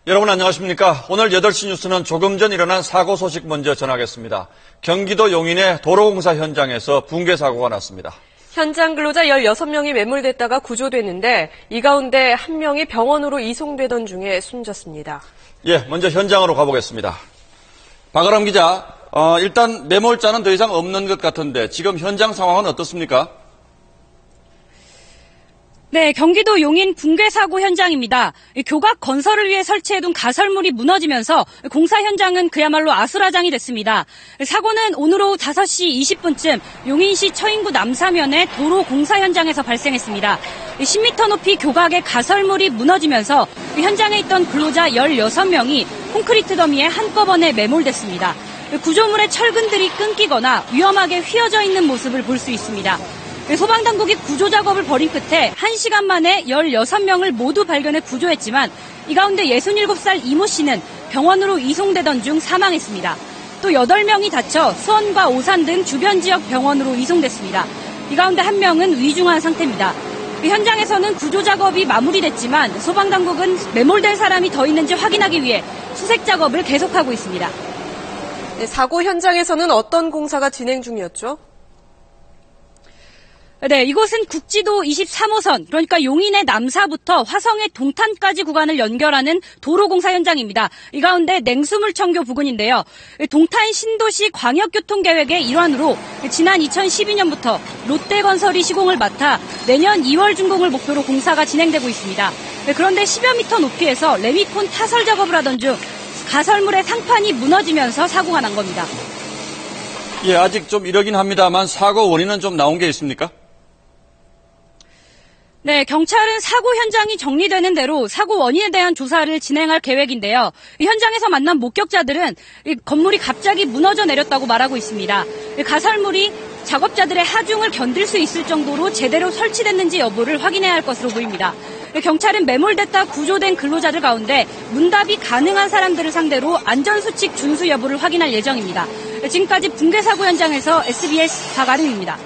여러분 안녕하십니까? 오늘 8시 뉴스는 조금 전 일어난 사고 소식 먼저 전하겠습니다. 경기도 용인의 도로공사 현장에서 붕괴 사고가 났습니다. 현장 근로자 16명이 매몰됐다가 구조됐는데 이 가운데 한 명이 병원으로 이송되던 중에 숨졌습니다. 먼저 현장으로 가보겠습니다. 박아람 기자, 일단 매몰자는 더 이상 없는 것 같은데 지금 현장 상황은 어떻습니까? 네, 경기도 용인 붕괴 사고 현장입니다. 교각 건설을 위해 설치해둔 가설물이 무너지면서 공사 현장은 그야말로 아수라장이 됐습니다. 사고는 오늘 오후 5시 20분쯤 용인시 처인구 남사면의 도로 공사 현장에서 발생했습니다. 10m 높이 교각의 가설물이 무너지면서 현장에 있던 근로자 16명이 콘크리트 더미에 한꺼번에 매몰됐습니다. 구조물의 철근들이 끊기거나 위험하게 휘어져 있는 모습을 볼 수 있습니다. 소방당국이 구조작업을 벌인 끝에 1시간 만에 16명을 모두 발견해 구조했지만 이 가운데 67살 이모 씨는 병원으로 이송되던 중 사망했습니다. 또 8명이 다쳐 수원과 오산 등 주변 지역 병원으로 이송됐습니다. 이 가운데 1명은 위중한 상태입니다. 현장에서는 구조작업이 마무리됐지만 소방당국은 매몰된 사람이 더 있는지 확인하기 위해 수색작업을 계속하고 있습니다. 사고 현장에서는 어떤 공사가 진행 중이었죠? 네, 이곳은 국지도 23호선, 그러니까 용인의 남사부터 화성의 동탄까지 구간을 연결하는 도로공사 현장입니다. 이 가운데 냉수물청교 부근인데요. 동탄 신도시 광역교통계획의 일환으로 지난 2012년부터 롯데건설이 시공을 맡아 내년 2월 준공을 목표로 공사가 진행되고 있습니다. 그런데 10여 미터 높이에서 레미콘 타설 작업을 하던 중 가설물의 상판이 무너지면서 사고가 난 겁니다. 아직 좀 이러긴 합니다만 사고 원인은 좀 나온 게 있습니까? 네, 경찰은 사고 현장이 정리되는 대로 사고 원인에 대한 조사를 진행할 계획인데요. 이 현장에서 만난 목격자들은 이 건물이 갑자기 무너져 내렸다고 말하고 있습니다. 가설물이 작업자들의 하중을 견딜 수 있을 정도로 제대로 설치됐는지 여부를 확인해야 할 것으로 보입니다. 경찰은 매몰됐다 구조된 근로자들 가운데 문답이 가능한 사람들을 상대로 안전수칙 준수 여부를 확인할 예정입니다. 지금까지 붕괴 사고 현장에서 SBS 박아름입니다.